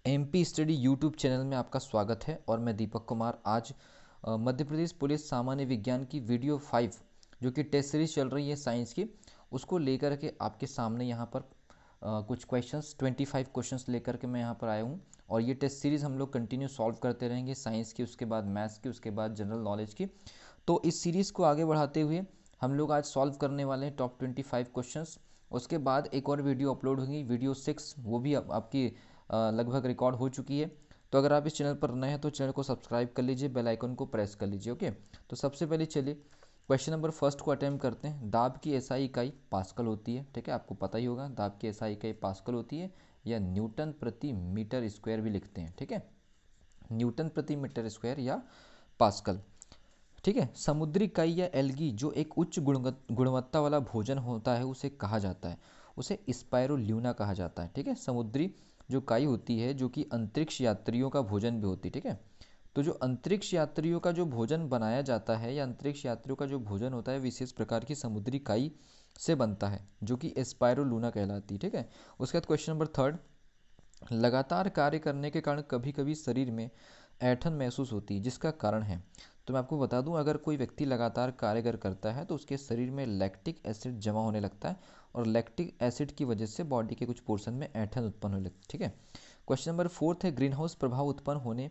MP study YouTube channel में आपका स्वागत है और मैं दीपक कुमार। आज मध्य प्रदेश पुलिस सामान्य विज्ञान की वीडियो 5 जो कि टेस्ट सीरीज चल रही है साइंस की, उसको लेकर के आपके सामने यहाँ पर कुछ क्वेश्चंस 25 क्वेश्चंस लेकर के मैं यहाँ पर आया हूँ। और ये टेस्ट सीरीज़ हम लोग कंटिन्यू सॉल्व करते रहेंगे, साइंस की, उसके बाद मैथ्स की, उसके बाद जनरल नॉलेज की। तो इस सीरीज़ को आगे बढ़ाते हुए हम लोग आज सॉल्व करने वाले हैं टॉप 25 क्वेश्चंस। उसके बाद एक और वीडियो अपलोड होगी, वीडियो 6, वो भी आपकी लगभग रिकॉर्ड हो चुकी है। तो अगर आप इस चैनल पर नए हैं तो चैनल को सब्सक्राइब कर लीजिए, बेल आइकन को प्रेस कर लीजिए। ओके, तो सबसे पहले चलिए क्वेश्चन नंबर फर्स्ट को अटेम्प्ट करते हैं। दाब की एसआई इकाई पास्कल होती है, ठीक है, आपको पता ही होगा दाब की एसआई इकाई पास्कल होती है, या न्यूटन प्रति मीटर स्क्वायर भी लिखते हैं, ठीक है, न्यूटन प्रति मीटर स्क्वायर या पास्कल। ठीक है, समुद्री काई या एल्गी जो एक उच्च गुणवत्ता वाला भोजन होता है उसे कहा जाता है, उसे स्पायरुलिना कहा जाता है। ठीक है, समुद्री जो काई होती है जो कि अंतरिक्ष यात्रियों का भोजन भी होती है। ठीक है, तो जो अंतरिक्ष यात्रियों का जो भोजन बनाया जाता है या अंतरिक्ष यात्रियों का जो भोजन होता है विशेष प्रकार की समुद्री काई से बनता है जो कि स्पायरुलिना कहलाती है। ठीक है, उसके बाद क्वेश्चन नंबर थर्ड, लगातार कार्य करने के कारण कभी कभी शरीर में ऐंठन महसूस होती है, जिसका कारण है। तो मैं आपको बता दूं, अगर कोई व्यक्ति लगातार कार्य करता है तो उसके शरीर में लैक्टिक एसिड जमा होने लगता है और लैक्टिक एसिड की वजह से बॉडी के कुछ पोर्शन में ऐंठन उत्पन्न होने लगती है। ठीक है, क्वेश्चन नंबर फोर्थ है, ग्रीन हाउस प्रभाव उत्पन्न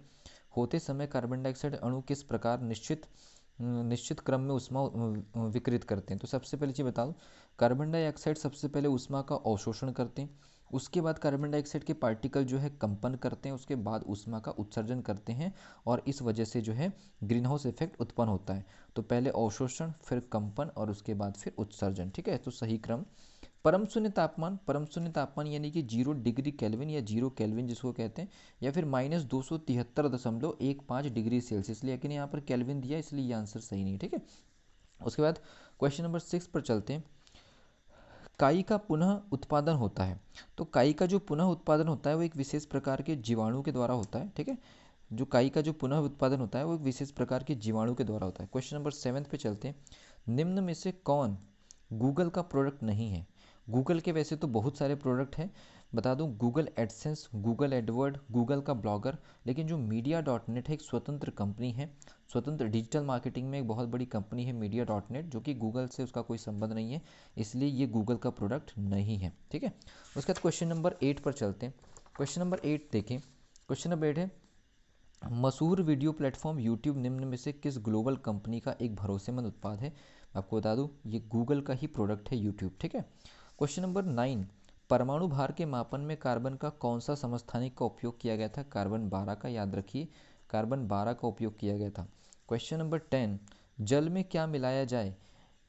होते समय कार्बन डाइऑक्साइड अणु किस प्रकार निश्चित क्रम में ऊष्मा विकिरित करते हैं। तो सबसे पहले चीज़ बता दूं, कार्बन डाइऑक्साइड सबसे पहले ऊष्मा का अवशोषण करते हैं, उसके बाद कार्बन डाइऑक्साइड के पार्टिकल जो है कंपन करते हैं, उसके बाद ऊष्मा का उत्सर्जन करते हैं और इस वजह से जो है ग्रीन हाउस इफेक्ट उत्पन्न होता है। तो पहले अवशोषण, फिर कंपन और उसके बाद फिर उत्सर्जन। ठीक है, तो सही क्रम। परम शून्य तापमान यानी कि 0 डिग्री केल्विन या 0 केल्विन जिसको कहते हैं, या फिर -273.15 डिग्री सेल्सियस, लेकिन यहाँ पर केल्विन दिया इसलिए ये आंसर सही नहीं है। ठीक है, उसके बाद क्वेश्चन नंबर 6 पर चलते हैं। काई का पुनः उत्पादन होता है, तो काई का जो पुनः उत्पादन होता है वो एक विशेष प्रकार के जीवाणु के द्वारा होता है। ठीक है, जो काई का जो पुनः उत्पादन होता है वो एक विशेष प्रकार के जीवाणु के द्वारा होता है। क्वेश्चन नंबर 7 पे चलते हैं। निम्न में से कौन गूगल का प्रोडक्ट नहीं है। गूगल के वैसे तो बहुत सारे प्रोडक्ट हैं, बता दूं, Google AdSense, Google Edward, Google का ब्लॉगर, लेकिन जो मीडिया डॉट नेट है एक स्वतंत्र कंपनी है, स्वतंत्र डिजिटल मार्केटिंग में एक बहुत बड़ी कंपनी है मीडिया डॉट नेट, जो कि गूगल से उसका कोई संबंध नहीं है, इसलिए ये गूगल का प्रोडक्ट नहीं है। ठीक है, उसके बाद क्वेश्चन नंबर 8 पर चलते हैं। क्वेश्चन नंबर 8 देखें, क्वेश्चन नंबर 8 है, मशहूर वीडियो प्लेटफॉर्म यूट्यूब निम्न में से किस ग्लोबल कंपनी का एक भरोसेमंद उत्पाद है। आपको बता दूं ये गूगल का ही प्रोडक्ट है यूट्यूब। ठीक है, क्वेश्चन नंबर 9, परमाणु भार के मापन में कार्बन का कौन सा समस्थानिक का उपयोग किया गया था। कार्बन 12 का, याद रखिए कार्बन 12 का उपयोग किया गया था। क्वेश्चन नंबर 10, जल में क्या मिलाया जाए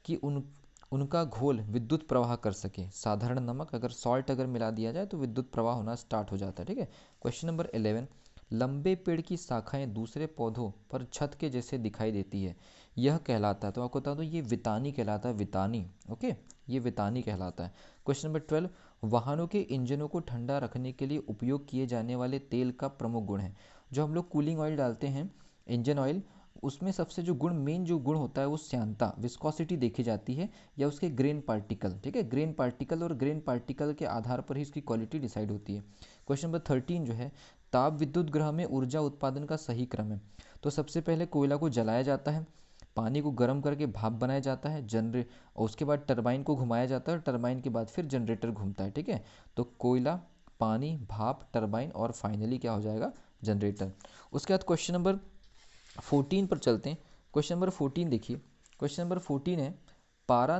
कि उनका घोल विद्युत प्रवाह कर सके। साधारण नमक, अगर सॉल्ट अगर मिला दिया जाए तो विद्युत प्रवाह होना स्टार्ट हो जाता है। ठीक है, क्वेश्चन नंबर 11, लंबे पेड़ की शाखाएं दूसरे पौधों पर छत के जैसे दिखाई देती है, यह कहलाता है। तो आपको बता दो ये वितानी कहलाता है, वितानी। ओके, ये वितानी कहलाता है। क्वेश्चन नंबर 12, वाहनों के इंजनों को ठंडा रखने के लिए उपयोग किए जाने वाले तेल का प्रमुख गुण है। जो हम लोग कूलिंग ऑयल डालते हैं, इंजन ऑयल, उसमें सबसे जो गुण, मेन जो गुण होता है वो श्यानता, विस्कोसिटी देखी जाती है, या उसके ग्रेन पार्टिकल। ठीक है, ग्रेन पार्टिकल, और ग्रेन पार्टिकल के आधार पर ही इसकी क्वालिटी डिसाइड होती है। क्वेश्चन नंबर 13 जो है, ताप विद्युत ग्रह में ऊर्जा उत्पादन का सही क्रम है। तो सबसे पहले कोयला को जलाया जाता है, पानी को गर्म करके भाप बनाया जाता है, और उसके बाद टरबाइन को घुमाया जाता है, टरबाइन के बाद फिर जनरेटर घूमता है। ठीक है, तो कोयला, पानी, भाप, टरबाइन और फाइनली क्या हो जाएगा, जनरेटर। उसके बाद क्वेश्चन नंबर 14 पर चलते हैं। क्वेश्चन नंबर 14 देखिए, क्वेश्चन नंबर 14 है, पारा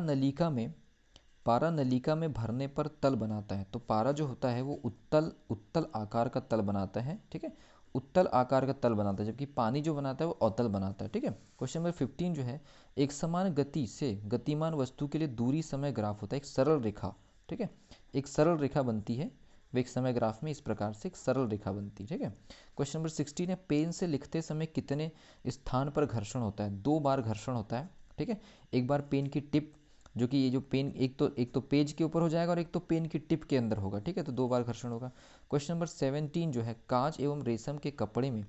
नलिका में भरने पर तल बनाता है। तो पारा जो होता है वो उत्तल उत्तल आकार का तल बनाता है। ठीक है, उत्तल आकार का तल बनाता है, जबकि पानी जो बनाता है वो अवतल बनाता है। ठीक है, क्वेश्चन नंबर 15 जो है, एक समान गति से गतिमान वस्तु के लिए दूरी समय ग्राफ होता है, एक सरल रेखा। ठीक है, एक सरल रेखा बनती है, वे एक समय ग्राफ में इस प्रकार से एक सरल रेखा बनती है। ठीक है, क्वेश्चन नंबर 16 है, पेन से लिखते समय कितने स्थान पर घर्षण होता है। 2 बार घर्षण होता है। ठीक है, एक बार पेन की टिप, जो कि ये जो पेन एक तो पेज के ऊपर हो जाएगा और एक तो पेन की टिप के अंदर होगा। ठीक है, तो 2 बार घर्षण होगा। क्वेश्चन नंबर 17 जो है, कांच एवं रेशम के कपड़े में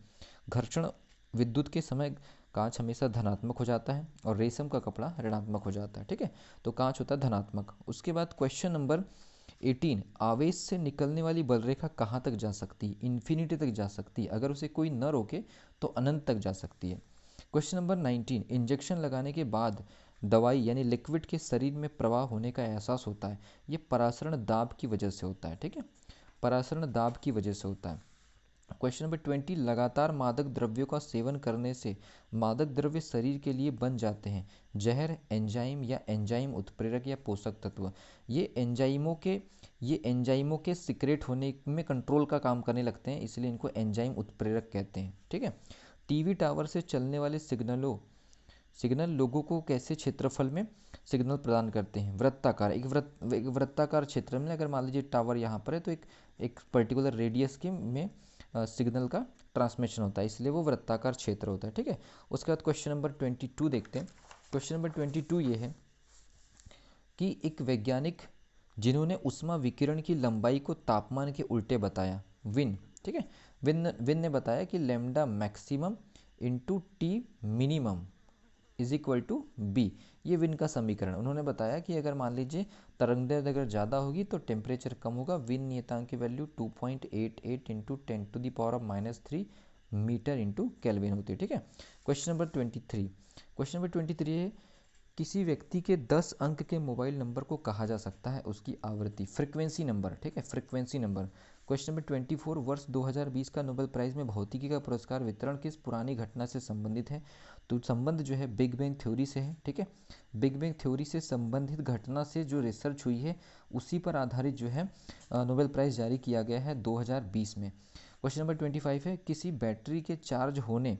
घर्षण विद्युत के समय कांच हमेशा धनात्मक हो जाता है और रेशम का कपड़ा ऋणात्मक हो जाता है। ठीक है, तो कांच होता है धनात्मक। उसके बाद क्वेश्चन नंबर 18 आवेश से निकलने वाली बलरेखा कहाँ तक जा सकती है? इन्फिनिटी तक जा सकती है, अगर उसे कोई न रोके तो अनंत तक जा सकती है। क्वेश्चन नंबर 19 इंजेक्शन लगाने के बाद दवाई यानी लिक्विड के शरीर में प्रवाह होने का एहसास होता है, ये परासरण दाब की वजह से होता है। ठीक है, परासरण दाब की वजह से होता है। क्वेश्चन नंबर 20 लगातार मादक द्रव्यों का सेवन करने से मादक द्रव्य शरीर के लिए बन जाते हैं जहर, एंजाइम या एंजाइम उत्प्रेरक या पोषक तत्व। ये एंजाइमों के सिक्रेट होने में कंट्रोल का काम करने लगते हैं, इसलिए इनको एंजाइम उत्प्रेरक कहते हैं। ठीक है, टीवी टावर से चलने वाले सिग्नल लोगों को कैसे क्षेत्रफल में सिग्नल प्रदान करते हैं? वृत्ताकार, एक वृत्ताकार क्षेत्र में, अगर मान लीजिए टावर यहाँ पर है तो एक पर्टिकुलर रेडियस के में सिग्नल का ट्रांसमिशन होता है, इसलिए वो वृत्ताकार क्षेत्र होता है। ठीक है, उसके बाद क्वेश्चन नंबर 22 देखते हैं। क्वेश्चन नंबर 22 ये है कि एक वैज्ञानिक जिन्होंने उष्मा विकिरण की लंबाई को तापमान के उल्टे बताया, विन। ठीक है, विन ने बताया कि lambda maximum into T minimum is equal to B. ये विन का समीकरण उन्होंने बताया कि अगर मान लीजिए तरंगदैर्घ्य अगर ज़्यादा होगी तो टेम्परेचर कम होगा। विन नियतांक की value 2.88 into 10⁻³ metre into kelvin होती है। ठीक है, क्वेश्चन नंबर 23। क्वेश्चन नंबर 23 है किसी व्यक्ति के 10 अंक के मोबाइल नंबर को कहा जा सकता है उसकी आवृत्ति, फ्रिक्वेंसी नंबर। ठीक है, फ्रिक्वेंसी नंबर। क्वेश्चन नंबर 24 वर्ष 2020 का नोबेल प्राइज में भौतिकी का पुरस्कार वितरण किस पुरानी घटना से संबंधित है? तो संबंध जो है बिग बैंग थ्योरी से है। ठीक है, बिग बैंग थ्योरी से संबंधित घटना से जो रिसर्च हुई है उसी पर आधारित जो है नोबेल प्राइज़ जारी किया गया है 2020 में। क्वेश्चन नंबर 25 है किसी बैटरी के चार्ज होने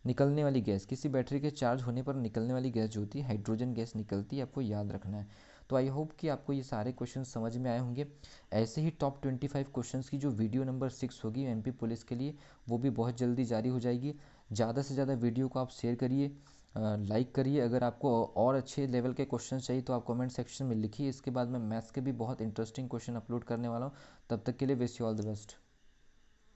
निकलने वाली गैस, किसी बैटरी के चार्ज होने पर निकलने वाली गैस जो होती है हाइड्रोजन गैस निकलती है, आपको याद रखना है। तो आई होप कि आपको ये सारे क्वेश्चन समझ में आए होंगे। ऐसे ही टॉप 25 क्वेश्चंस की जो वीडियो नंबर 6 होगी एमपी पुलिस के लिए, वो भी बहुत जल्दी जारी हो जाएगी। ज़्यादा से ज़्यादा वीडियो को आप शेयर करिए, लाइक करिए। अगर आपको और अच्छे लेवल के क्वेश्चन चाहिए तो आप कमेंट सेक्शन में लिखिए। इसके बाद मैं मैथ्स के भी बहुत इंटरेस्टिंग क्वेश्चन अपलोड करने वाला हूँ। तब तक के लिए wish you all the best.